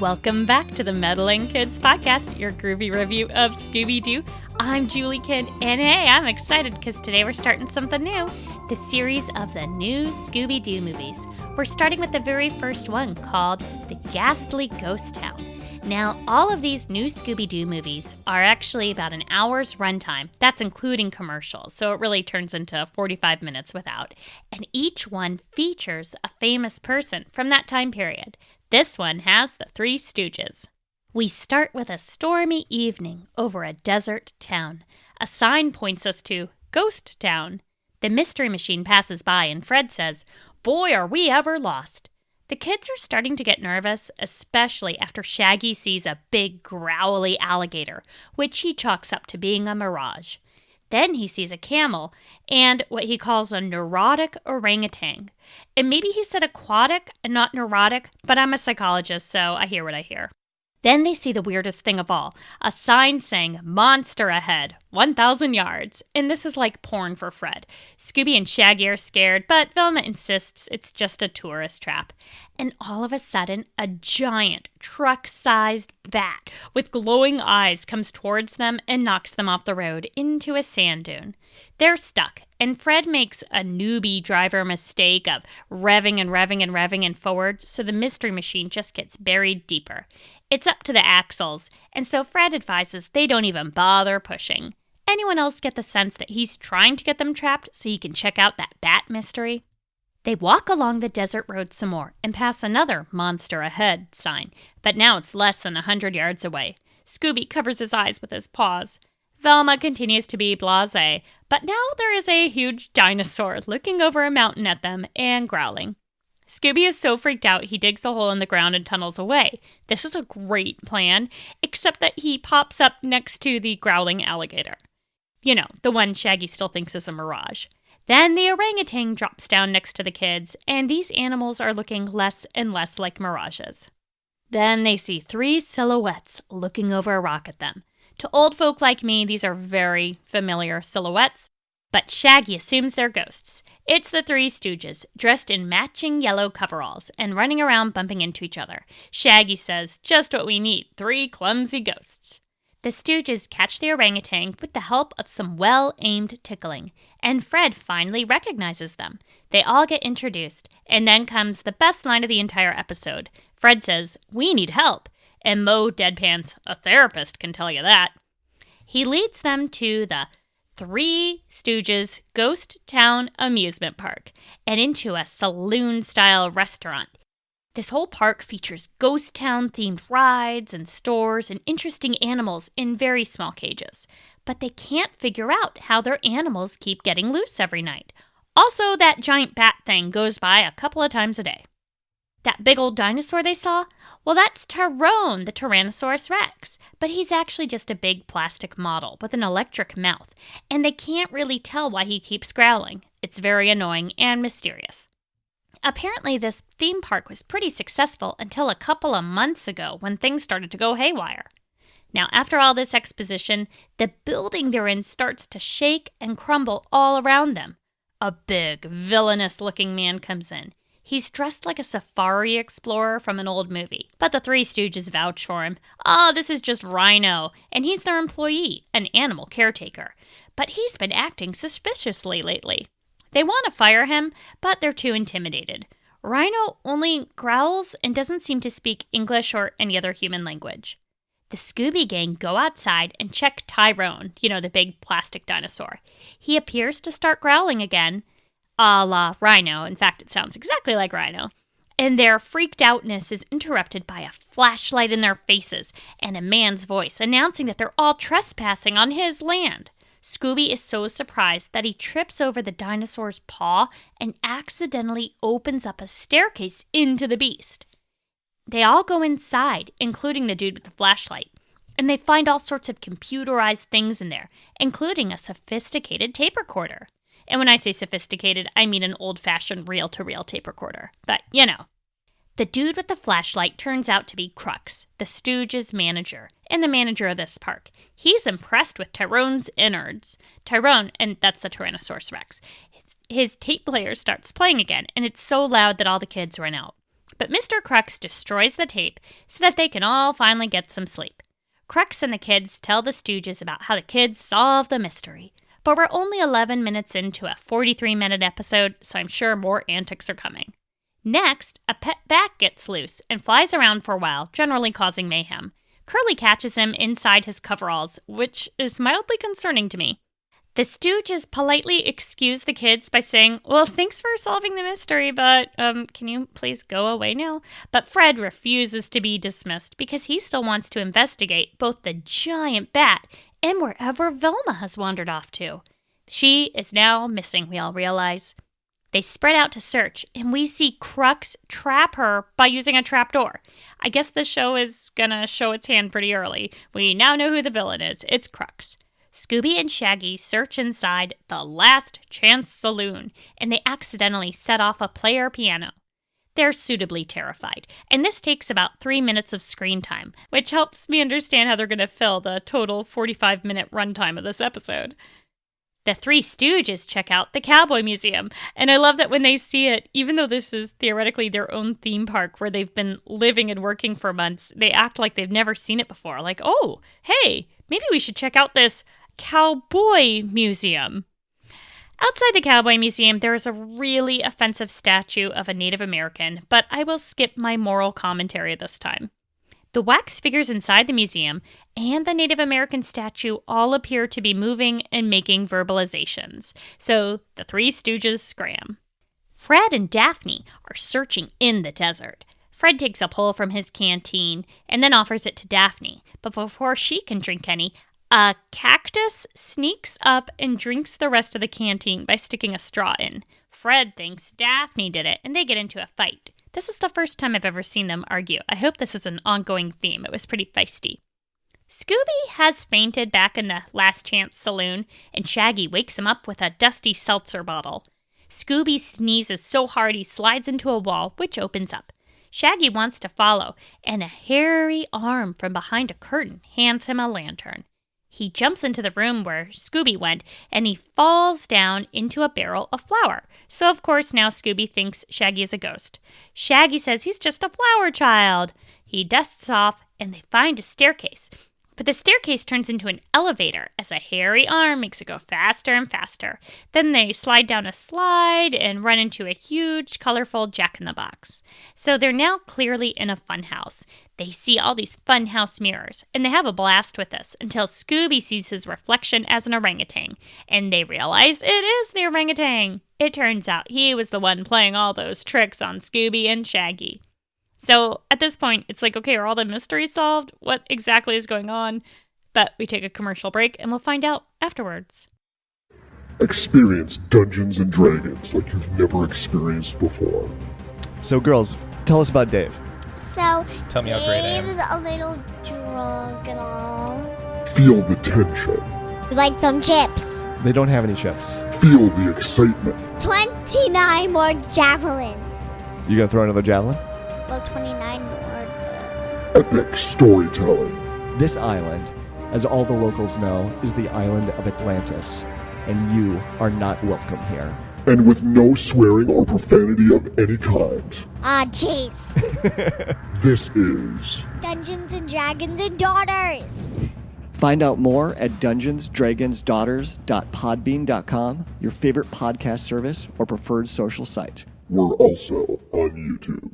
Welcome back to the Meddling Kids Podcast, your groovy review of Scooby-Doo. I'm Julie Kidd, and hey, I'm excited because today we're starting something new, the series of the new Scooby-Doo movies. We're starting with the very first one called The Ghastly Ghost Town. Now, all of these new Scooby-Doo movies are actually about an hour's runtime. That's including commercials, so it really turns into 45 minutes without. And each one features a famous person from that time period. This one has the Three Stooges. We start with a stormy evening over a desert town. A sign points us to Ghost Town. The mystery machine passes by and Fred says, "Boy, are we ever lost." The kids are starting to get nervous, especially after Shaggy sees a big growly alligator, which he chalks up to being a mirage. Then he sees a camel and what he calls a neurotic orangutan. And maybe he said aquatic and not neurotic, but I'm a psychologist, so I hear what I hear. Then they see the weirdest thing of all, a sign saying, "Monster ahead, 1,000 yards. And this is like porn for Fred. Scooby and Shaggy are scared, but Velma insists it's just a tourist trap. And all of a sudden, a giant, truck-sized bat with glowing eyes comes towards them and knocks them off the road into a sand dune. They're stuck, and Fred makes a newbie driver mistake of revving and forward, so the mystery machine just gets buried deeper. It's up to the axles, and so Fred advises they don't even bother pushing. Anyone else get the sense that he's trying to get them trapped so he can check out that bat mystery? They walk along the desert road some more and pass another "Monster Ahead" sign, but now it's less than 100 yards away. Scooby covers his eyes with his paws. Velma continues to be blasé, but now there is a huge dinosaur looking over a mountain at them and growling. Scooby is so freaked out he digs a hole in the ground and tunnels away. This is a great plan, except that he pops up next to the growling alligator. You know, the one Shaggy still thinks is a mirage. Then the orangutan drops down next to the kids, and these animals are looking less and less like mirages. Then they see three silhouettes looking over a rock at them. To old folk like me, these are very familiar silhouettes, but Shaggy assumes they're ghosts. It's the Three Stooges, dressed in matching yellow coveralls and running around bumping into each other. Shaggy says, "Just what we need, 3 clumsy ghosts." The Stooges catch the orangutan with the help of some well-aimed tickling, and Fred finally recognizes them. They all get introduced, and then comes the best line of the entire episode. Fred says, "We need help," and Mo deadpans, "A therapist can tell you that." He leads them to the Three Stooges Ghost Town amusement park and into a saloon-style restaurant. This whole park features Ghost Town-themed rides and stores and interesting animals in very small cages. But they can't figure out how their animals keep getting loose every night. Also, that giant bat thing goes by a couple of times a day. That big old dinosaur they saw? Well, that's Tyrone, the Tyrannosaurus Rex. But he's actually just a big plastic model with an electric mouth, and they can't really tell why he keeps growling. It's very annoying and mysterious. Apparently, this theme park was pretty successful until a couple of months ago when things started to go haywire. Now, after all this exposition, the building they're in starts to shake and crumble all around them. A big, villainous-looking man comes in. He's dressed like a safari explorer from an old movie, but the Three Stooges vouch for him. This is just Rhino, and he's their employee, an animal caretaker. But he's been acting suspiciously lately. They want to fire him, but they're too intimidated. Rhino only growls and doesn't seem to speak English or any other human language. The Scooby Gang go outside and check Tyrone, the big plastic dinosaur. He appears to start growling again, a la Rhino. In fact, it sounds exactly like Rhino. And their freaked outness is interrupted by a flashlight in their faces and a man's voice announcing that they're all trespassing on his land. Scooby is so surprised that he trips over the dinosaur's paw and accidentally opens up a staircase into the beast. They all go inside, including the dude with the flashlight, and they find all sorts of computerized things in there, including a sophisticated tape recorder. And when I say sophisticated, I mean an old-fashioned reel-to-reel tape recorder. But, The dude with the flashlight turns out to be Crux, the Stooges' manager, and the manager of this park. He's impressed with Tyrone's innards. Tyrone, and that's the Tyrannosaurus Rex, his tape player starts playing again, and it's so loud that all the kids run out. but Mr. Crux destroys the tape so that they can all finally get some sleep. Crux and the kids tell the Stooges about how the kids solve the mystery. But we're only 11 minutes into a 43-minute episode, so I'm sure more antics are coming. Next, a pet bat gets loose and flies around for a while, generally causing mayhem. Curly catches him inside his coveralls, which is mildly concerning to me. The Stooges politely excuse the kids by saying, well, thanks for solving the mystery, but can you please go away now? But Fred refuses to be dismissed because he still wants to investigate both the giant bat and wherever Velma has wandered off to. She is now missing, we all realize. They spread out to search, and we see Crux trap her by using a trapdoor. I guess the show is gonna show its hand pretty early. We now know who the villain is. It's Crux. Scooby and Shaggy search inside the Last Chance Saloon, and they accidentally set off a player piano. They're suitably terrified, and this takes about 3 minutes of screen time, which helps me understand how they're going to fill the total 45-minute runtime of this episode. The Three Stooges check out the Cowboy Museum, and I love that when they see it, even though this is theoretically their own theme park where they've been living and working for months, they act like they've never seen it before. Like, oh, hey, maybe we should check out this Cowboy Museum. Outside the Cowboy Museum, there is a really offensive statue of a Native American, but I will skip my moral commentary this time. The wax figures inside the museum and the Native American statue all appear to be moving and making verbalizations, so the Three Stooges scram. Fred and Daphne are searching in the desert. Fred takes a pull from his canteen and then offers it to Daphne, but before she can drink any, a cactus sneaks up and drinks the rest of the canteen by sticking a straw in. Fred thinks Daphne did it, and they get into a fight. This is the first time I've ever seen them argue. I hope this is an ongoing theme. It was pretty feisty. Scooby has fainted back in the Last Chance Saloon, and Shaggy wakes him up with a dusty seltzer bottle. Scooby sneezes so hard he slides into a wall, which opens up. Shaggy wants to follow, and a hairy arm from behind a curtain hands him a lantern. He jumps into the room where Scooby went, and he falls down into a barrel of flour. So, of course, now Scooby thinks Shaggy is a ghost. Shaggy says he's just a flower child. He dusts off, and they find a staircase. But the staircase turns into an elevator as a hairy arm makes it go faster and faster. Then they slide down a slide and run into a huge, colorful Jack-in-the-Box. So they're now clearly in a funhouse. They see all these funhouse mirrors, and they have a blast with this until Scooby sees his reflection as an orangutan, and they realize it is the orangutan. It turns out he was the one playing all those tricks on Scooby and Shaggy. So at this point, it's like, okay, are all the mysteries solved? What exactly is going on? But we take a commercial break, and we'll find out afterwards. Experience Dungeons & Dragons like you've never experienced before. So girls, tell us about Dave. So, Tell me how great I am. Dave's a little drunk and all. Feel the tension. We'd like some chips. They don't have any chips. Feel the excitement. 29 more javelins. You gonna throw another javelin? Well, 29 more. Epic storytelling. This island, as all the locals know, is the island of Atlantis, and you are not welcome here. And with no swearing or profanity of any kind. Ah, jeez. This is Dungeons & Dragons and Daughters. Find out more at dungeonsdragonsdaughters.podbean.com, your favorite podcast service or preferred social site. We're also on YouTube.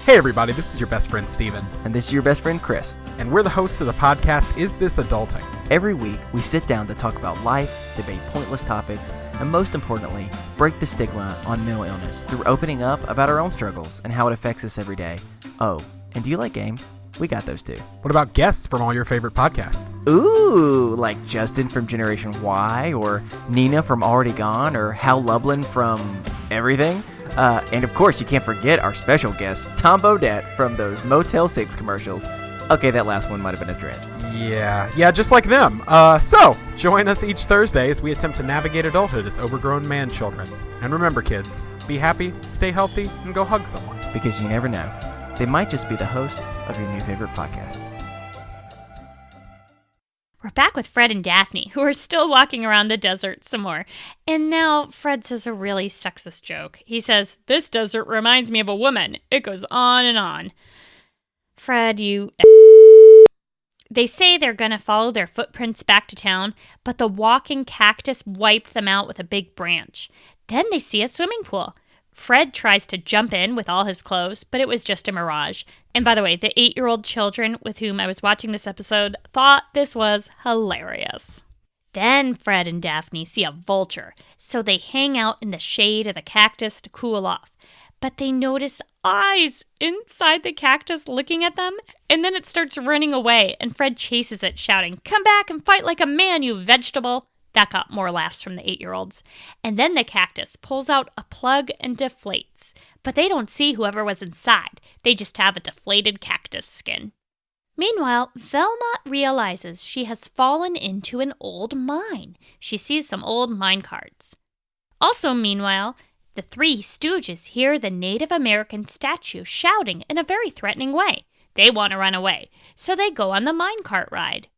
Hey everybody, this is your best friend Steven. And this is your best friend Chris. And we're the hosts of the podcast, Is This Adulting? Every week, we sit down to talk about life, debate pointless topics, and most importantly, break the stigma on mental illness through opening up about our own struggles and how it affects us every day. Oh, and do you like games? We got those too. What about guests from all your favorite podcasts? Ooh, like Justin from Generation Y, or Nina from Already Gone, or Hal Lublin from Everything. And of course, you can't forget our special guest, Tom Bodette from those Motel 6 commercials. Okay, that last one might have been a stretch. Yeah, just like them. So, join us each Thursday as we attempt to navigate adulthood as overgrown man-children. And remember, kids, be happy, stay healthy, and go hug someone. Because you never know. They might just be the host of your new favorite podcast. We're back with Fred and Daphne, who are still walking around the desert some more. And now Fred says a really sexist joke. He says, "This desert reminds me of a woman." It goes on and on. Fred, you... They say they're going to follow their footprints back to town, but the walking cactus wiped them out with a big branch. Then they see a swimming pool. Fred tries to jump in with all his clothes, but it was just a mirage. And by the way, the 8-year-old children with whom I was watching this episode thought this was hilarious. Then Fred and Daphne see a vulture, so they hang out in the shade of the cactus to cool off. But they notice eyes inside the cactus looking at them, and then it starts running away, and Fred chases it, shouting, "Come back and fight like a man, you vegetable!" That got more laughs from the 8-year-olds. And then the cactus pulls out a plug and deflates. But they don't see whoever was inside. They just have a deflated cactus skin. Meanwhile, Velma realizes she has fallen into an old mine. She sees some old mine carts. Also, meanwhile, the Three Stooges hear the Native American statue shouting in a very threatening way. They want to run away, so they go on the minecart ride.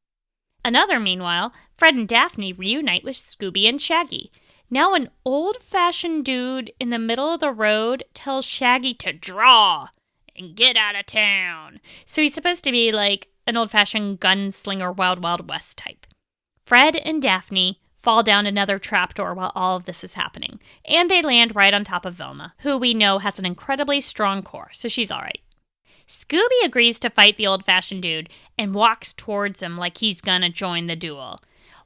Meanwhile, Fred and Daphne reunite with Scooby and Shaggy. Now an old-fashioned dude in the middle of the road tells Shaggy to draw and get out of town. So he's supposed to be like an old-fashioned gunslinger Wild Wild West type. Fred and Daphne fall down another trapdoor while all of this is happening, and they land right on top of Velma, who we know has an incredibly strong core, so she's all right. Scooby agrees to fight the old-fashioned dude and walks towards him like he's gonna join the duel.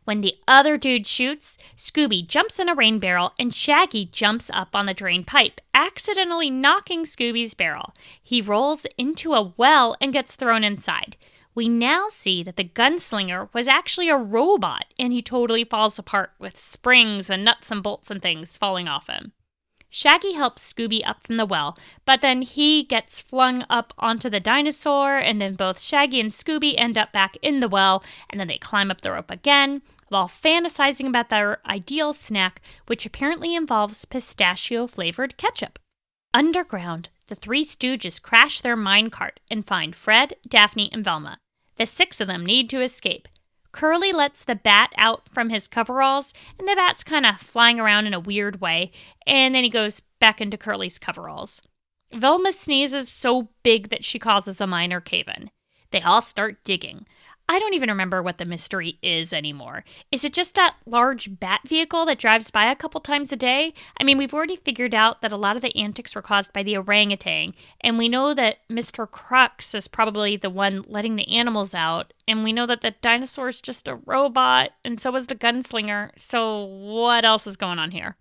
When the other dude shoots, Scooby jumps in a rain barrel and Shaggy jumps up on the drain pipe, accidentally knocking Scooby's barrel. He rolls into a well and gets thrown inside. We now see that the gunslinger was actually a robot, and he totally falls apart with springs and nuts and bolts and things falling off him. Shaggy helps Scooby up from the well, but then he gets flung up onto the dinosaur, and then both Shaggy and Scooby end up back in the well, and then they climb up the rope again, while fantasizing about their ideal snack, which apparently involves pistachio-flavored ketchup. Underground, the Three Stooges crash their minecart and find Fred, Daphne, and Velma. The 6 of them need to escape. Curly lets the bat out from his coveralls, and the bat's kind of flying around in a weird way, and then he goes back into Curly's coveralls. Velma sneezes so big that she causes a minor cave-in. They all start digging. I don't even remember what the mystery is anymore. Is it just that large bat vehicle that drives by a couple times a day? I mean, we've already figured out that a lot of the antics were caused by the orangutan, and we know that Mr. Crux is probably the one letting the animals out, and we know that the dinosaur is just a robot, and so is the gunslinger, so what else is going on here?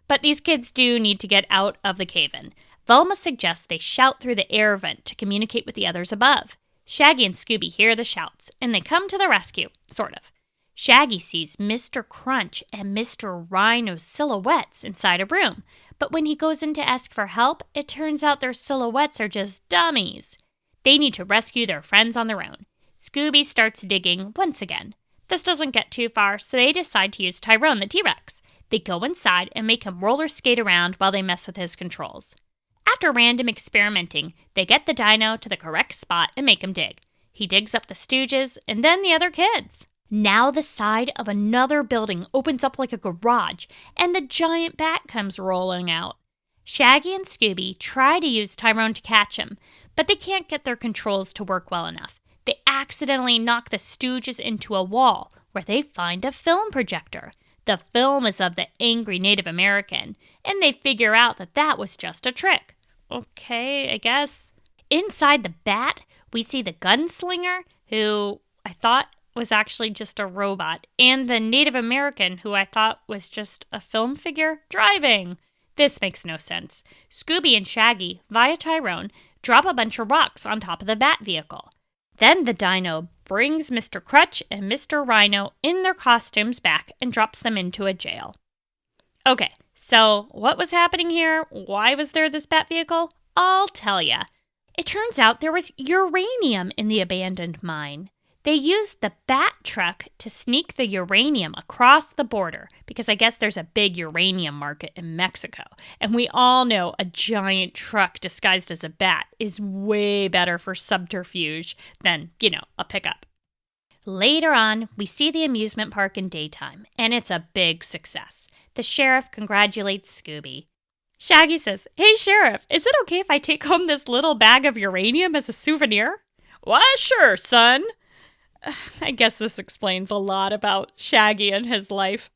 But these kids do need to get out of the cave-in. Velma suggests they shout through the air vent to communicate with the others above. Shaggy and Scooby hear the shouts, and they come to the rescue, sort of. Shaggy sees Mr. Crunch and Mr. Rhino's silhouettes inside a room, but when he goes in to ask for help, it turns out their silhouettes are just dummies. They need to rescue their friends on their own. Scooby starts digging once again. This doesn't get too far, so they decide to use Tyrone the T-Rex. They go inside and make him roller skate around while they mess with his controls. After random experimenting, they get the dino to the correct spot and make him dig. He digs up the Stooges and then the other kids. Now the side of another building opens up like a garage, and the giant bat comes rolling out. Shaggy and Scooby try to use Tyrone to catch him, but they can't get their controls to work well enough. They accidentally knock the Stooges into a wall, where they find a film projector. The film is of the angry Native American, and they figure out that that was just a trick. Okay, I guess. Inside the bat, we see the gunslinger, who I thought was actually just a robot, and the Native American, who I thought was just a film figure, driving. This makes no sense. Scooby and Shaggy, via Tyrone, drop a bunch of rocks on top of the bat vehicle. Then the dino brings Mr. Crutch and Mr. Rhino in their costumes back and drops them into a jail. Okay, so what was happening here? Why was there this bat vehicle? I'll tell ya. It turns out there was uranium in the abandoned mine. They used the bat truck to sneak the uranium across the border because I guess there's a big uranium market in Mexico. And we all know a giant truck disguised as a bat is way better for subterfuge than, a pickup. Later on, we see the amusement park in daytime, and it's a big success. The sheriff congratulates Scooby. Shaggy says, "Hey, Sheriff, is it okay if I take home this little bag of uranium as a souvenir?" "Why, sure, son." I guess this explains a lot about Shaggy and his life.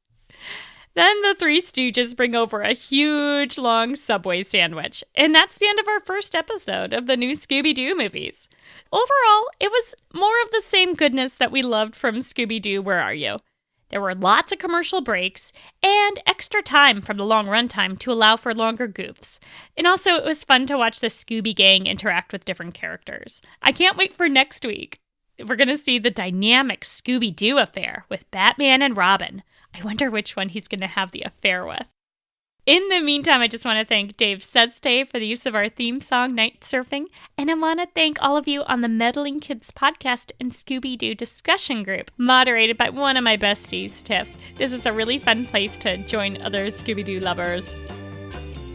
Then the Three Stooges bring over a huge, long Subway sandwich. And that's the end of our first episode of the new Scooby-Doo movies. Overall, it was more of the same goodness that we loved from Scooby-Doo Where Are You? There were lots of commercial breaks and extra time from the long runtime to allow for longer goofs. And also, it was fun to watch the Scooby Gang interact with different characters. I can't wait for next week. We're going to see the dynamic Scooby-Doo affair with Batman and Robin. I wonder which one he's going to have the affair with. In the meantime, I just want to thank Dave Seste for the use of our theme song, Night Surfing. And I want to thank all of you on the Meddling Kids podcast and Scooby-Doo discussion group, moderated by one of my besties, Tiff. This is a really fun place to join other Scooby-Doo lovers,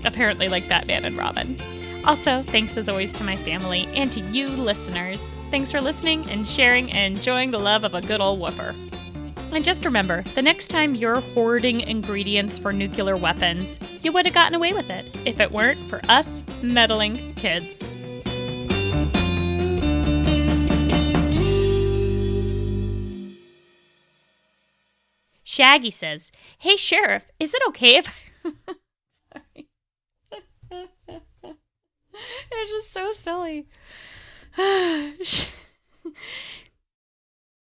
apparently like Batman and Robin. Also, thanks as always to my family and to you listeners. Thanks for listening and sharing and enjoying the love of a good old whooper. And just remember, the next time you're hoarding ingredients for nuclear weapons, you would have gotten away with it if it weren't for us meddling kids. Shaggy says, "Hey, Sheriff, is it okay if..." Sorry. It's just so silly.